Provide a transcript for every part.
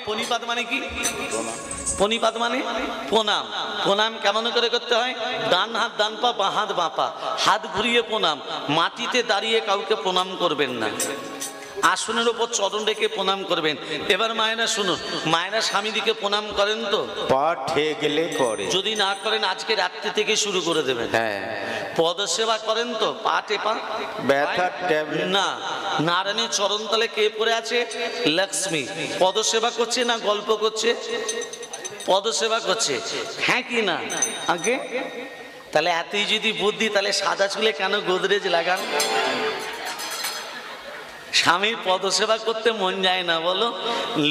পনিপাত মানে কি? পনিপাত মানে প্রণাম। প্রণাম কেমন করে করতে হয়? ডান হাত ডান পা, বাঁ হাত বাঁ পা, হাত ঘুরিয়ে প্রণাম। মাটিতে দাঁড়িয়ে কাউকে প্রণাম করবেন না, আসনের উপর চরণ রেখে প্রণাম করবেন। এবার মায়েরা শুনুন, মায়েরা স্বামীদিকে প্রণাম করেন তো? পা ঠে গেলে করে, যদি না করেন আজকে রাত্রি থেকে শুরু করে দেবেন। হ্যাঁ। পদসেবা করেন তো? পা টেপা ব্যথার ট্যাবলেট না, নারায়ণের চরণতলে কে পড়ে আছে? লক্ষ্মী। পদসেবা করছে না গল্প করছে? পদসেবা করছে, হ্যাঁ কি না? আগে তাহলে এতই যদি বুদ্ধি, তাহলে সাদা চুলে কেন গোদরেজ লাগান? স্বামীর পদসেবা করতে মন যায় না বলো?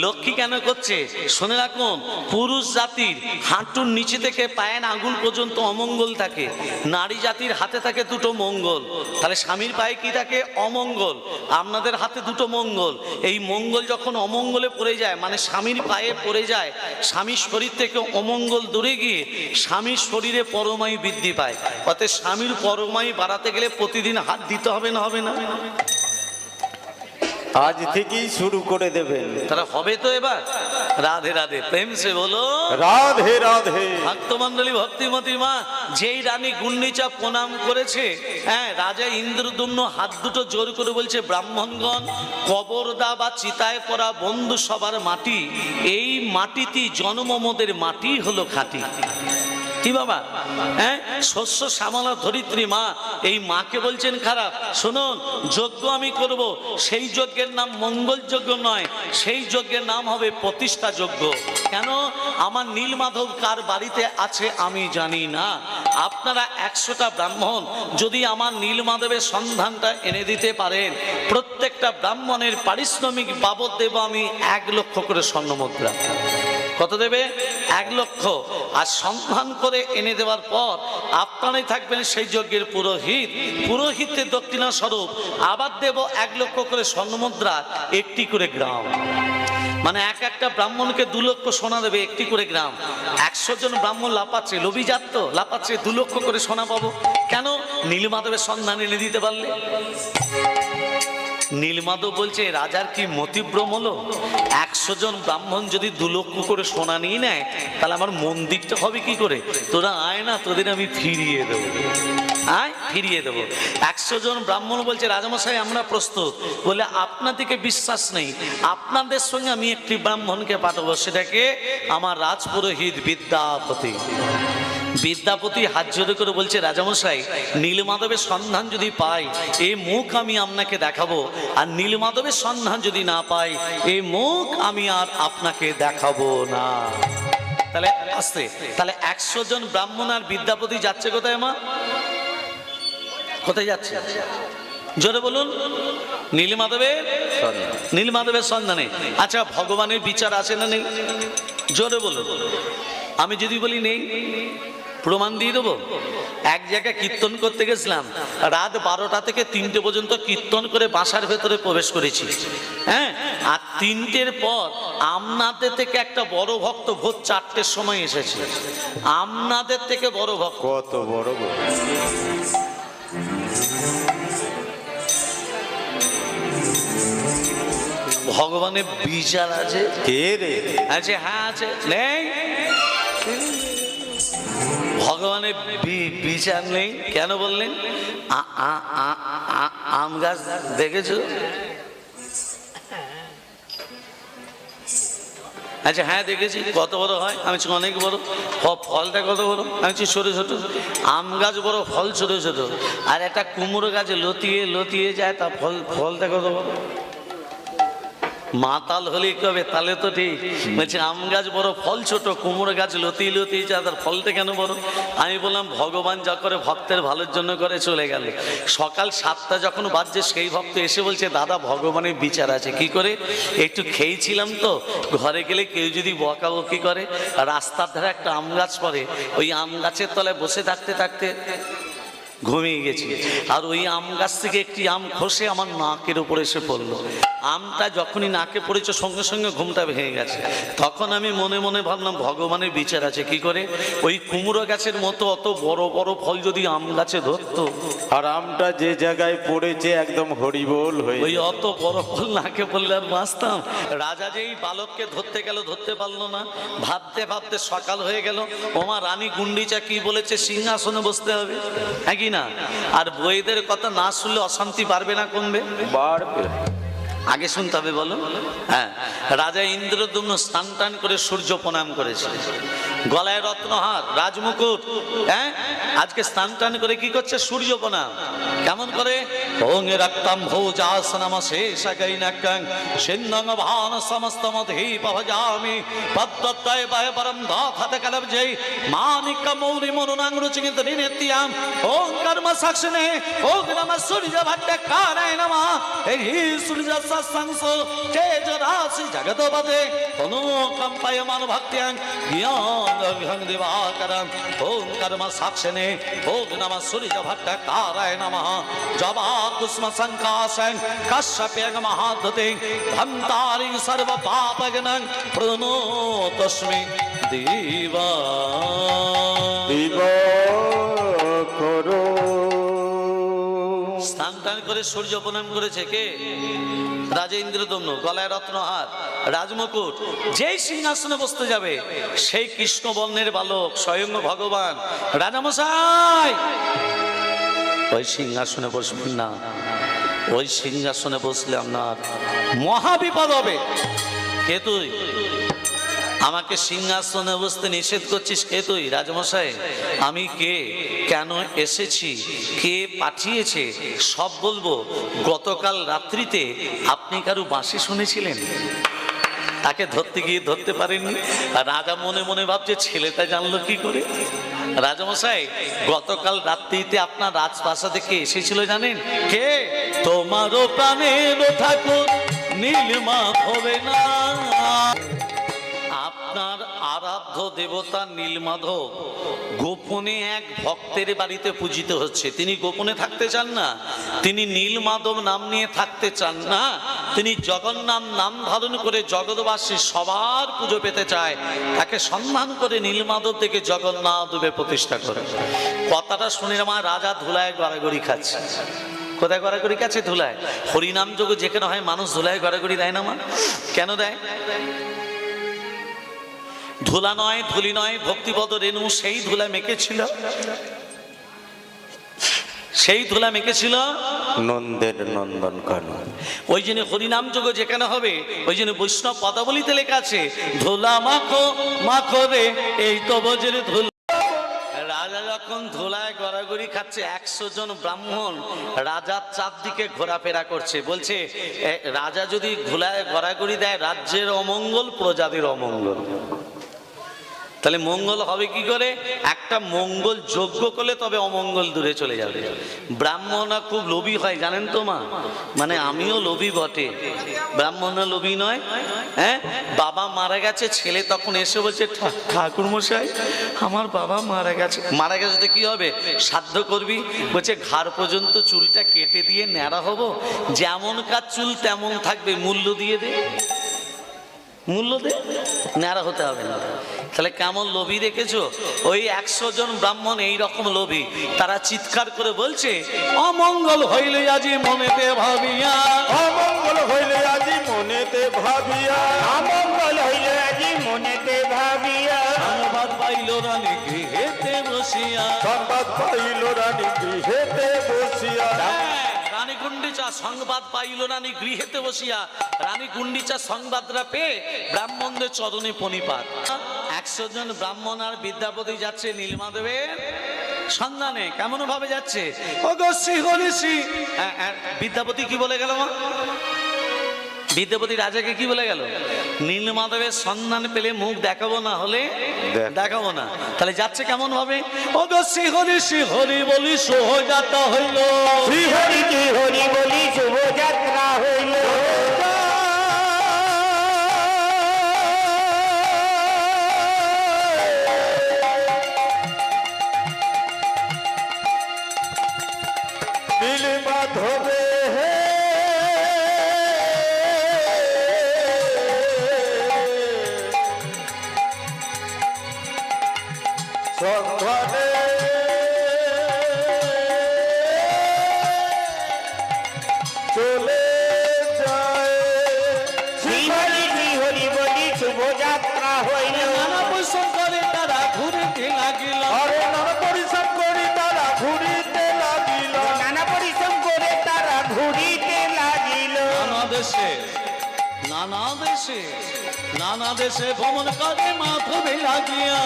লক্ষ্মী কেন করছে? শুনে রাখুন, পুরুষ জাতির হাঁটুর নিচে থেকে পায়ের আঙুল পর্যন্ত অমঙ্গল থাকে, নারী জাতির হাতে থাকে দুটো মঙ্গল। তাহলে স্বামীর পায়ে কি থাকে? অমঙ্গল। আপনাদের হাতে দুটো মঙ্গল। এই মঙ্গল যখন অমঙ্গলে পড়ে যায়, মানে স্বামীর পায়ে পড়ে যায়, স্বামীর শরীর থেকে অমঙ্গল দূরে গিয়ে স্বামীর শরীরে পরমায়ু বৃদ্ধি পায়। অর্থাৎ স্বামীর পরমায়ু বাড়াতে গেলে প্রতিদিন হাত দিতে হবে না? হবে না? আজ থেকেই শুরু করে দেবেন। তারা হবে তো এবার? রাধে রাধে, প্রেম সে বলো রাধে রাধে। ভক্তমন্ডলী, ভক্তিমতী মা, যেই রানী গুন্ডিচা প্রণাম করেছে, হ্যাঁ, রাজা ইন্দ্রদুম্ন হাত দুটো জোর করে বলছে, ব্রাহ্মণগণ, কবরদা বা চিতায় পড়া বন্ধু সবার মাটি, এই মাটিতে জন্ম মোদের মাটি হলো খাঁটি। কি বাবা? হ্যাঁ, শস্য শ্যামলা ধরিত্রী মা, এই মাকে বলছেন খারাপ? শুনুন, যজ্ঞ আমি করব, সেই যজ্ঞের নাম মঙ্গল যজ্ঞ নয়, সেই যজ্ঞের নাম হবে প্রতিষ্ঠা যজ্ঞ। কেন? আমার নীলমাধব কার বাড়িতে আছে আমি জানি না। আপনারা 100টা ব্রাহ্মণ যদি আমার নীলমাধবের সন্ধানটা এনে দিতে পারেন, প্রত্যেকটা ব্রাহ্মণের পারিশ্রমিক বাবদ দেব আমি 1 লক্ষ করে স্বর্ণমুদ্রা। কত দেবে? 1 লক্ষ। আর সন্ধান করে এনে দেওয়ার পর আপনারাই থাকবেন সেই যজ্ঞের পুরোহিত। পুরোহিতের দক্ষিণা স্বরূপ আবার দেব 1 লক্ষ করে স্বর্ণমুদ্রা, 1টি করে গ্রাম। মানে একটা ব্রাহ্মণকে 2 লক্ষ সোনা দেবে, 1টি করে গ্রাম। 100 জন ব্রাহ্মণ লাপাচ্ছে, লোভিজাত তো, লাপাচ্ছে 2 লক্ষ করে সোনা পাবো। কেন? নীলমাধবের সন্ধান এনে দিতে পারলে। নীলমাধব বলছে, রাজার কি মতিভ্রম হলো? 100 জন ব্রাহ্মণ যদি 2 লক্ষ করে সোনা নিয়ে নেয়, তাহলে আমার মন্দিরটা হবে কি করে? তোরা আয় না, তোদের আমি ফিরিয়ে দেবো, আয় ফিরিয়ে দেবো। 100 জন ব্রাহ্মণ বলছে, রাজামশাই আমরা প্রস্তুত। বলে, আপনাদেরকে বিশ্বাস নেই, আপনাদের সঙ্গে আমি একটি ব্রাহ্মণকে পাঠাবো, সেটাকে আমার রাজপুরোহিত বিদ্যাপতি। বিদ্যাপতি হাত জোড়ে করে বলছে, রাজামশাই, নীলমাধবের সন্ধান যদি পাই, এই মুখ আমি আপনাকে দেখাবো, আর নীলমাধবের সন্ধান যদি না পাই, এই মুখ আমি আর আপনাকে দেখাবো না। তাহলে আসতে, তাহলে 100 জন ব্রাহ্মণ আর বিদ্যাপতি যাচ্ছে কোথায় মা? কোথায় যাচ্ছে? জোরে বলুন। নীলমাধবের সন্ধানে। আচ্ছা, ভগবানের বিচার আছে না নেই? জোরে বলুন। আমি যদি বলি নেই, প্রমাণ দিয়ে দেবো। এক জায়গায় কীর্তন করতে গেছিলাম, রাত 12টা থেকে 3টে পর্যন্ত কীর্তন করে বাসার ভেতরে প্রবেশ করেছি। হ্যাঁ, আর 3টের পর আমনাদের থেকে একটা বড় ভক্ত ভোর 4টের সময় এসেছে। আমনাদের থেকে বড় ভক্ত। কত বড় গো! ভগবানের বিচার আছে? কে রে? আছে, হ্যাঁ আছে। নেই? ভগবানের বিচার নেই কেন বললেন? আম গাছ দেখেছো? আচ্ছা, হ্যাঁ দেখেছি। কত বড় হয়? আমি অনেক বড়। ফলটা কত বড়? আমি ছোট ছোট। আম গাছ বড়, ফল ছোট ছোট। আর একটা কুমড়ো গাছ লতিয়ে লতিয়ে যায়, তা ফলটা কত বড়? মাতাল হলে কি হবে? তাহলে তো ঠিক। বলছে আম গাছ বড়, ফল ছোট, কুমড়ো গাছ লতিয়ে লতিয়ে যায়, তার ফলটা কেন বড়? আমি বললাম, ভগবান যা করে ভক্তের ভালোর জন্য করে। চলে গেল। সকাল 7টা যখন বাজছে, সেই ভক্ত এসে বলছে, দাদা ভগবানের বিচার আছে। কি করে? একটু খেয়েছিলাম তো, ঘরে গেলে কেউ যদি বকাবকি করে, রাস্তার ধারে একটা আম গাছ পড়ে, ওই আম গাছের তলায় বসে থাকতে থাকতে ঘুমিয়ে গেছি। আর ওই আম গাছ থেকে একটি আম খসে আমার নাকের উপরে এসে পড়লো। আমটা যখনই নাকে পড়েছে সঙ্গে সঙ্গে ঘুমটা ভেঙে গেছে। তখন আমি মনে মনে ভাবলাম ভগবানের বিচার আছে, কি করে ওই কুমড়ো গাছের মতো অত বড় বড় ফল যদি আম গাছে ধরতো, আর আমটা যে জায়গায় পড়েছে একদম হরিবোল হয়ে ওই অত বড় ফল নাকে পড়লে আর বাঁচতাম। রাজা যেই বালককে ধরতে গেল, ধরতে পারলো না। ভাবতে ভাবতে সকাল হয়ে গেল। ওমা রানী গুন্ডিচা কি বলেছে, সিংহাসনে বসতে হবে, হ্যাঁ কি না? আর বইদের কথা না শুনলে অশান্তি বাড়বে না কমবে? বাড়বে। আগে শুনতে হবে, বলো। হ্যাঁ, রাজা ইন্দ্রদ্যুম্ন স্নান টান করে সূর্য প্রণাম করেছে, গলায় রত্নহার, রাজমুকুট, হ্যাঁ আজকে স্নান টান করে কি করছে, সূর্য প্রণাম। কেমন করে? ওং রক্তম ভোজাসনম শেষাগৈনকং সিন্ধং ভান সমস্তমধি পভজামি পদ্মত্তয় বয় পরম দাথত কলবজৈ মানিক মৌরি মরুনাং রুচিকিত নিত্যম ওং কর্ম সাক্ষিণে ওং নমঃ সূর্য ভট্টকারায় নমঃ। এই সূর্য সৎসংসো তেজ রাশি জগৎপতে অনুকম্পায়মান ভক্ত্যাং জ্ঞান দিবাকরম ওং কর্ম সাক্ষিণে ওং নমঃ সূর্য ভট্টকারায় নমঃ। জবা কুস্ম সংকাশং কশ্যপেং মহাদতে ধন্তারিং সর্ব পাপগ্নং প্রণতস্মি দিবা দিবা করো। স্নান টান করে সূর্য প্রণাম করেছে কে? রাজা ইন্দ্রদম্ন, গলায় রত্নহার, রাজমুকুট। যেই সিংহাসনে বসতে যাবে সেই কৃষ্ণ বর্ণের বালক স্বয়ং ভগবান। রাজামশাই ওই সিংহাসনে বসবেন না, ওই সিংহাসনে বসলে আপনার মহাবিপদ হবে। কে তুই? আমাকে সিংহাসনে বসতে নিষেধ করছিস, কে তুই? রাজমশাই আমি কে, কেন এসেছি, কে পাঠিয়েছে সব বলবো। গতকাল রাত্রিতে আপনি কারো বাঁশি শুনেছিলেন? তাকে ধরতে গিয়ে ধরতে পারেননি। আর রাজা মনে মনে ভাবছে ছেলেটা জানলো কি করে। রাজামশাই গতকাল রাত্রিতে আপনার রাজপ্রাসাদে কে এসেছিল জানেন? কে? তোমারও প্রাণের ঠাকুর নীলমাধবে না। আপনার আরাধ্য দেবতা নীলমাধব গোপনে এক ভক্তের বাড়িতে পূজিত হচ্ছে। তিনি গোপনে থাকতে চান না, তিনি নীলমাধব নাম নিয়ে থাকতে চান না, তিনি জগন্নাথ নাম ধারণ করে জগৎবাসী সবার পুজো পেতে চায়। তাকে সম্মান করে নীলমাধব থেকে জগন্নাথ দেবে প্রতিষ্ঠা করে। কথাটা শুনে আমার রাজা ধুলায় গড়াগড়ি খাচ্ছে। কোথায় গড়াগড়ি খাচ্ছে? ধুলায়। হরিনাম যোগ যেখানে হয় মানুষ ধুলায় গড়াগড়ি দেয় না মা? কেন দেয়? ধুলা নয়, ধুলি নয়, ভক্তিপদ রেণু সেই ধুলা মেখেছিল, সেই ধুলা মেখেছিল নন্দের নন্দন কানন। ওই জন্য হরিনাম যোগ যেখানে হবে ওই জন্য বৈষ্ণব পদাবলিতে লেখা আছে ধুলা মাখো মাখো রে এই তো বজ্রের ধুলা। রাজা যখন ধুলায় গড়াগড়ি খাচ্ছে, 100 জন ব্রাহ্মণ রাজার চারদিকে ঘোরাফেরা করছে। বলছে রাজা যদি ধুলায় গড়াগড়ি দেয় রাজ্যের অমঙ্গল, প্রজাদের অমঙ্গল। তাহলে মঙ্গল হবে কি করে? একটা মঙ্গল যজ্ঞ করলে তবে অমঙ্গল দূরে চলে যাবে। ব্রাহ্মণরা খুব লোভী হয় জানেন তো মা, মানে আমিও লোভী বটে। ব্রাহ্মণরা লোভী নয়? হ্যাঁ, বাবা মারা গেছে, ছেলে তখন এসে বলছে ঠাকুর মশাই আমার বাবা মারা গেছে। মারা গেছে তো কি হবে? শ্রাদ্ধ করবি? বলছে ঘাড় পর্যন্ত চুলটা কেটে দিয়ে ন্যাড়া হব, যেমন কাজ চুল তেমন থাকবে, মূল্য দিয়ে দে, মূল্য দে, ন্যাড়া হতে হবে না। তাহলে কেমন লোভী দেখেছো? ওই 100 জন ব্রাহ্মণ এই রকম লোভী। তারা চিৎকার করে বলছে অমঙ্গল হইলে আজি মনেতে ভাবিয়া, অমঙ্গল হইলে আজি মনেতে ভাবিয়া, অমঙ্গল হইল আজি মনেতে ভাবিয়া, সংবাদ পাইল রানী গৃহেতে বসিয়া, সংবাদ পাইল রানী গৃহেতে বসিয়া। রানী গুন্ডিচা সংবাদ পাইল রানী গৃহেতে বসিয়া। রানী গুন্ডিচা সংবাদটা পেয়ে ব্রাহ্মণদের চরণে প্রণিপাত। 100 জন ব্রাহ্মণ আর বিদ্যাপতি যাচ্ছে নীলমাধবের সন্ধানে। কেমন ভাবে যাচ্ছে? বিদ্যাপতি কি বলে গেল মা? বিদ্যাপতি রাজাকে কি বলে গেল? নীলমাধবের সন্ধান পেলে মুখ দেখাবো, না হলে দেখাবো না। তাহলে যাচ্ছে কেমন ভাবে? ও গো শ্রীহরি শ্রীহরি বলি শোভাযাত্রা হইল, শ্রীহরি শ্রীহরি বলি শুভযাত্রা হইল, নীল মাধবে হে সন্ধানে চলে যায়। শ্রীহরি শ্রীহরি বলি শুভযাত্রা হইল নানা পরিশ্রম করে তারা ঘুরিতে লাগিল। আরে নানা পরিশ্রম করি তারা ঘুরিতে লাগিল। নানা পরিশ্রম করে তারা ঘুরিতে লাগিল নানা দেশে ভ্রমণ করে মাধবে লাগিয়া।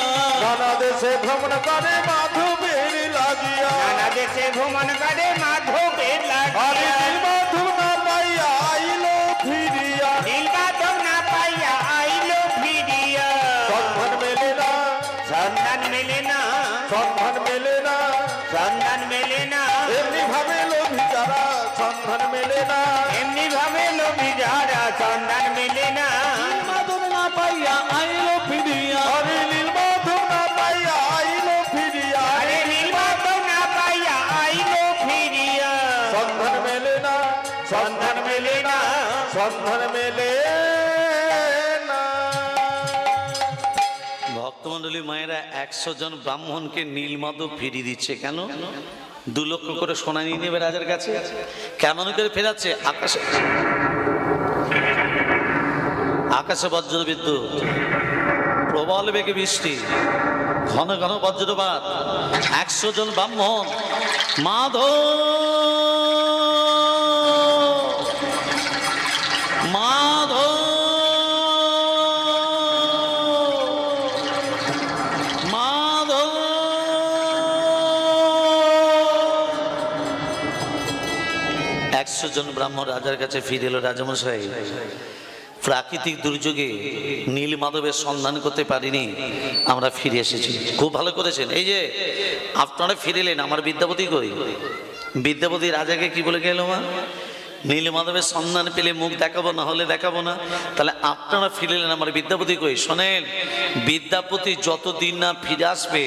নানা দেশে ভ্রমণ করে মাধবের লাগিয়া। নানা দেশে ভ্রমণ করে মাধবের আরে লাগিয়া নীল মাধব না পাইয়া আইলো ফিরিয়া। নীলমাধব না পাইয়া আইল ফিরিয়া সন্ধান মেলে না, সন্ধান মেলে না সন্ধান মেলে না, সন্ধান মেলে না এমনি ভাবে লোভী যারা সন্ধান মেলে না। এমনি ভাবে লোভী যারা সন্ধান মেলে না মাধব না পাইয়া আইলো ফিরিয়া। আরে নীল মাধব না পাইয়া আইলো ফিরিয়া। আরে নীলমাধব না পাইয়া আইল ফিরিয়া সন্ধান মেলে না, সন্ধান মেলে না, সন্ধান মেলে না। ভক্তমন্ডলী মায়েরা 100 জন ব্রাহ্মণকে নীলমাধব ফিরিয়ে দিচ্ছে। কেন? 2 লক্ষ করে সোনা নিয়ে নেবে রাজার কাছে। কেমন করে ফেরাচ্ছে? আকাশে বজ্র বিদ্যুৎ, প্রবল বেগে বৃষ্টি, ঘন ঘন বজ্রপাত। 100 জন ব্রাহ্মণ মাধব মাধব মাধব 100 জন ব্রাহ্মণ রাজার কাছে ফিরে এলো। রাজামশাই, প্রাকৃতিক দুর্যোগে নীল মাধবের সন্ধান করতে পারিনি, আমরা ফিরে এসেছি। খুব ভালো করেছেন। এই যে আপনারা ফিরে এলেন, আমার বিদ্যাপতি কই? বিদ্যাপতি রাজাকে কি বলে গেল? মা, নীল মাধবের সন্ধান পেলে মুখ দেখাবো, না হলে দেখাবো না। তাহলে আপনারা ফিরে এলেন, আমার বিদ্যাপতি কই? শোনেন, বিদ্যাপতি যতদিন না ফিরে আসবে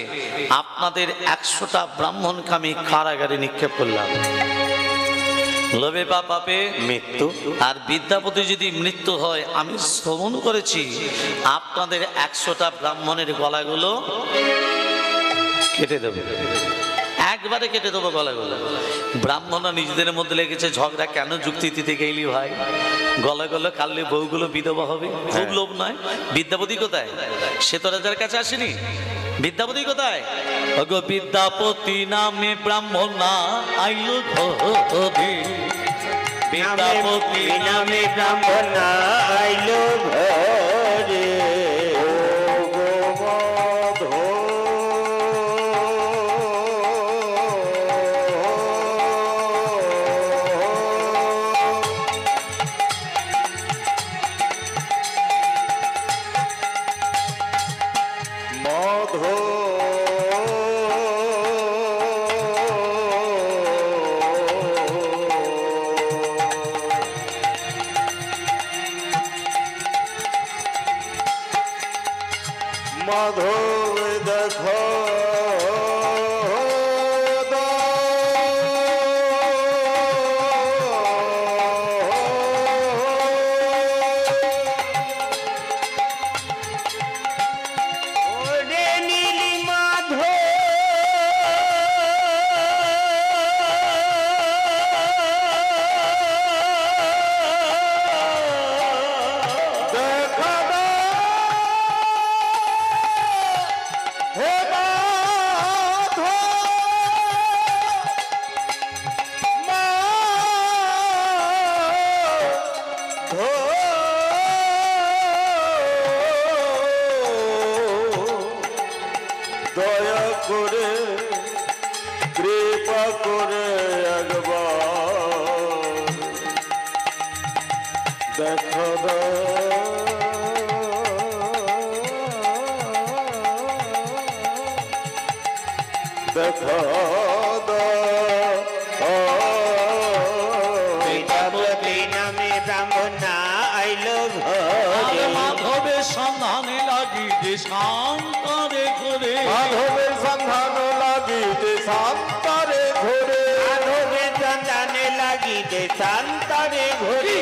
আপনাদের 100টা ব্রাহ্মণকে আমি কারাগারে নিক্ষেপ করলাম। লোভে বা পাপে মৃত্যু। আর বিদ্যাপতি যদি মৃত্যু হয়, আমি শ্রবণ করেছি আপনাদের 100টা ব্রাহ্মণের গলাগুলো কেটে দেবে, একবারে কেটে দেবো গলাগুলো। ব্রাহ্মণরা নিজেদের মধ্যে লেগেছে ঝগড়া, কেন যুক্তি দিতে গেলি ভাই? গলাগুলো কাটলে বউগুলো বিধবা হবে। খুব লোভ নয়? বিদ্যাপতি কোথায়? সে তো রাজার কাছে আসেনি। বিদ্যাপতি কোথায়? ওগো বিদ্যাপতি নামে ব্রাহ্মণ না আইলো ঘরে। বিদ্যাপতি নামে ব্রাহ্মণ আইল ঘরে মাধব দেখো ওরে নীলমাধব দেখা হে মাধব দয়া করে কৃপা করে একবার দেখা দেখা বিদ্যাপতি নামে ব্রাহ্মণ আইল ঘরে মাধবের সন্ধানে লাগি দেশান্তরে ঘুরে। মাধবের সন্ধান লাগিতে শান্তরে ঘোরে। মাধবে সন্তানে লাগি দেশান্তরে ঘুরে।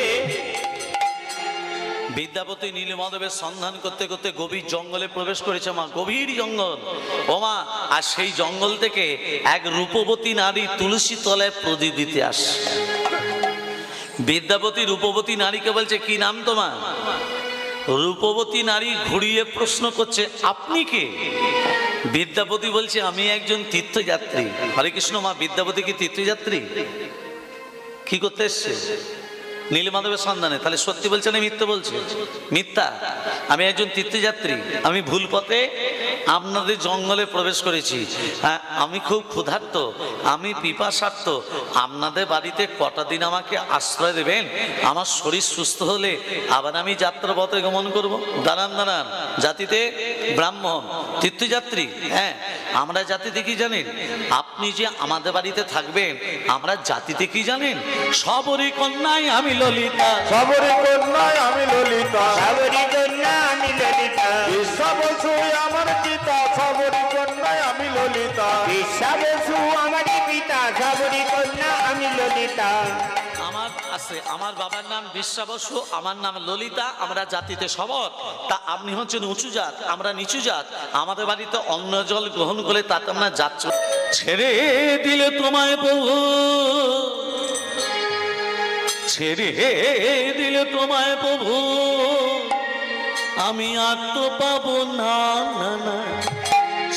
বিদ্যাপতি নীলমাধবের সন্ধান করতে করতে গভীর জঙ্গলে প্রবেশ করেছে মা, গভীর জঙ্গল ও মা। আর সেই জঙ্গল থেকে এক রূপবতী নারী তুলসী তলায় প্রদীপ দিতে আসে। বিদ্যাপতি রূপবতী নারীকে বলছে, কি নাম তোমার? রূপবতী নারী ঘুরিয়ে প্রশ্ন করছে, আপনি কে? বিদ্যাপতি বলছে, আমি একজন তীর্থযাত্রী। হরে কৃষ্ণ। মা, বিদ্যাপতি কি তীর্থযাত্রী? কি করতে এসছে? নীলমাধবের সন্ধানে। তাহলে সত্যি বলছে না মিথ্যে বলছে? মিথ্যা। আমি একজন তীর্থযাত্রী, আমি ভুল পথে আপনাদের জঙ্গলে প্রবেশ করেছি। হ্যাঁ, আমি খুব ক্ষুধার্ত, আমি পিপাসার্ত। আপনাদের বাড়িতে কটা দিন আমাকে আশ্রয় দেবেন? আমার শরীর সুস্থ হলে আবার আমি যাত্রা পথে গমন করব। দাঁড়ান দাঁড়ান, জাতিতে ব্রাহ্মণ, তীর্থযাত্রী। হ্যাঁ, আমরা জাতিতে কি জানেন? আপনি যে আমাদের বাড়িতে থাকবেন, আমরা জাতিতে কি জানেন? সবরী কন্যায় আমি ললিতা, সবরী কন্যায় আমি ললিতা, সাবরী কন্যা আমি ললিতা, বিশ্বা বসু আমার পিতা, সবরী কন্যায় আমি ললিতা। বিশ্বা বসু আমারই পিতা, সাবরী কন্যা আমি ললিতা। আমার আছে, আমার বাবার নাম বিশ্বা বসু, আমার নাম ললিতা। আমরা জাতিতে সবর। তা আপনি হচ্ছেন উঁচু জাত, আমরা নিচু জাত। আমাদের বাড়িতে অন্ন জল গ্রহণ করে তাতে আমরা যাচ্ছ। ছেড়ে দিলে তোমায় প্রভু, ছেড়ে দিলে তোমায় প্রভু, আমি আর তো পাবো না, না না,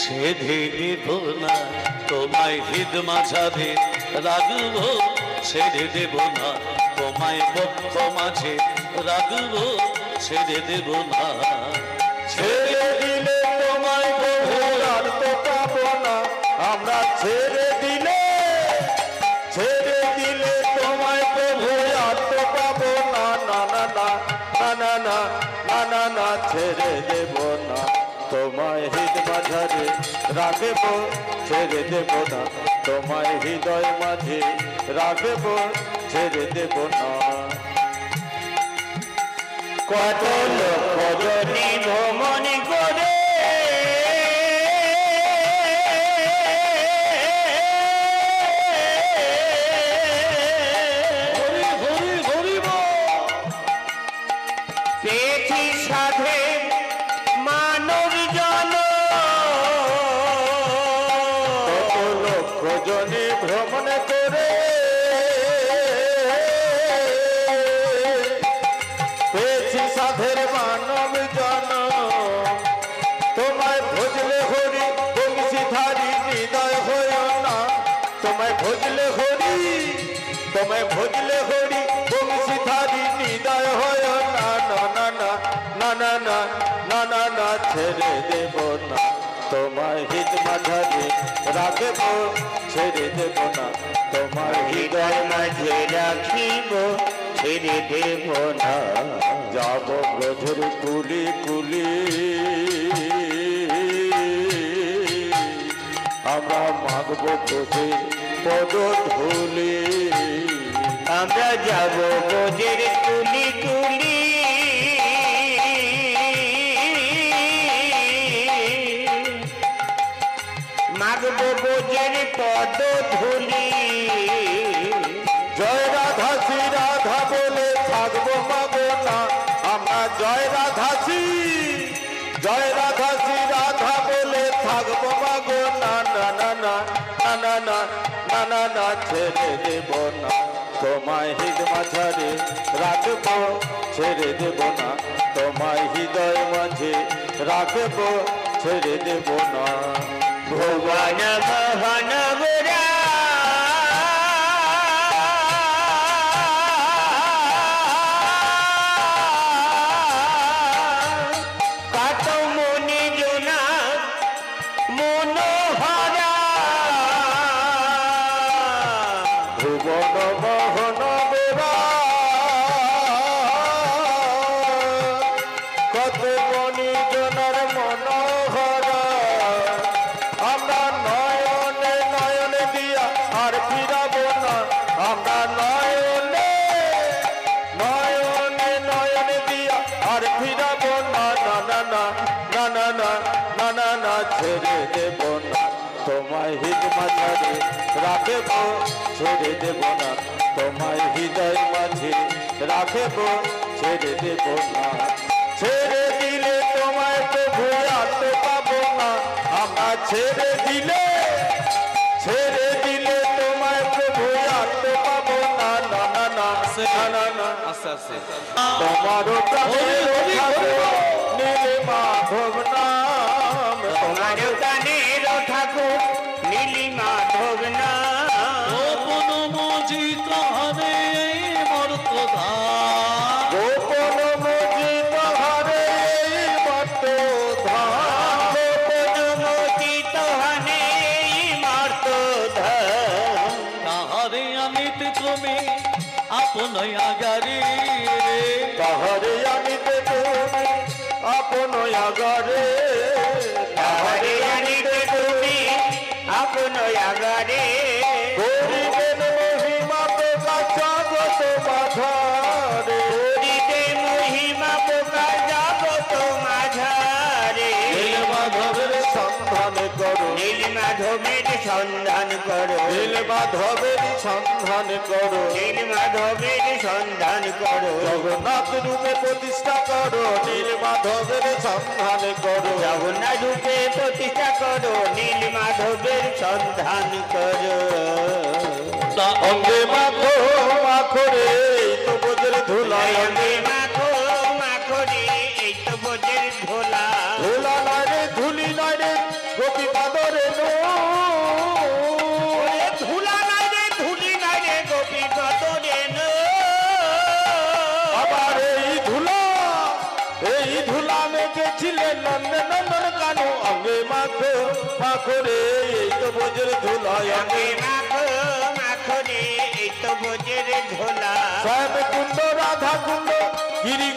ছেড়ে দেব না তোমায়, হৃদ মাঝারে রাখবো, ছেড়ে দেব না তোমায়, বক্ষ মাঝে রাখবো, ছেড়ে দেব না। ছেড়ে দিলে তোমায় প্রভু আর তো পাবো না, আমরা ছেড়ে দিলে, ছেড়ে দিলে তোমায় প্রভু আর তো পাবো না, না না না, না না না, না না না, ছেড়ে দেব না তোমায়, হৃদ মাঝারে রাখবো, ছেড়ে দেব না তোমায়, হৃদয় মাঝে রাখবো, ছেড়ে দেব না। কত লোক জনি ভ্রমণ করে, পেয়েছি সাধে মানব জন, কত লক্ষ জনে ভ্রমণ করে, পেয়েছি সাধের মানব জন, তোমায় ভজলে হরি বংশীধারী হৃদয় হয় না, তোমায় ভজলে হরি, তোমায় ভজলে হরি বংশীধারী হৃদয় হয় না, না না না, না না না, না না না, ছেড়ে দেব না তোমায়, হৃদ মাঝারে রাখবো, ছেড়ে দেব না তোমার, হৃদয় মাঝে রাখিব, ছেড়ে দেব না। যাব ব্রজের কুলি কুলি, আমরা মাগব তোদের পদ ধুলি, আমরা যাব বোঝের তুলি তুলি, মাগব বোঝের পদ ধুলি। জয় রাধা শ্রী রাধা বলে থাকবো মাগো না, আমরা জয় রাধা শ্রী, জয় রাধা শ্রী রাধা বলে থাকবো মাগো না, না না না, না না না, না না না, ছেড়ে দেব না তোমায়, হৃদ মাঝারে রাখবো, ছেড়ে দেব না তোমায়, হৃদয় মাঝে রাখবো, ছেড়ে দেব না। ভুবন মোহন গোরা, কত মনে জোনা মনোহরা, ভুবন মোহন গোরা, কত মনি জনার মনোহর, আমরা নয়নে নয়নে দিয়া আর ফিরাবো না, আমরা নয়নে নয়নে নয়নে দিয়া আর ফিরাবো না, না না না, না না না, না না না, ছেড়ে দেব না তোমায়, হৃদ মাঝারে রাখব ছেড়ে দেব না তোমায় হৃদয় মাঝে রাখব ছেড়ে দেব না ছেড়ে দিলে তোমায় প্রভু আর তো পাবো না আমরা ছেড়ে দিলে তোমায় প্রভু আর তো পাবো না না না না না না না আস্তে আস্তে তোমারও প্রাণের ঠাকুর নীল মাধব নাম তোমার গানের ঠাকুর নীলি মাধব নাম গোপন মজিত হরে মর্তধাম গোপন মজিত হরে মর্তধাম মোচিত হনে মার্তধাম তাহারে আনিতে তুমি আপন আগারে তাহারে আনিতে তুমি আপন আগারে তাহারে আনিতে তুমি আপন আগারে করিবেন মহিমা প্রকাশ জগত মাঝারে করিতে মহিমা প্রকাশ জগত মাঝারে নীল মাধবের সন্ধান করো নীল মাধবের সন্ধান করো নীল মাধবের সন্ধান করো নীল মাধবের সন্ধান করো জগন্নাথ রূপে প্রতিষ্ঠা করো নীল মাধবের সন্ধান করো জগন্নাথ রূপে প্রতিষ্ঠা করো নীল মাধবের সন্ধান করো অঙ্গে মাখো মাখরে এই তো বোঝের ধুলায় অঙ্গে মাখো মাখো রে এই তো বোঝের ধোলা ধুলা নয় রে ধুলি নয় রে গোপী পাদরে ওরে ধুলা নাই রে ধুলি নাই রে গোপী কদরে নো আবার এই ধুলা মেখেছিলেন নন্দন নন্দন কানু অঙ্গে মাখো মাখরে এই তো বোঝের ধুলায় অঙ্গে মাখো মাখো রে এই তো বোঝের ধোলা শ্যাম কুণ্ড রাধা কুণ্ড গিরি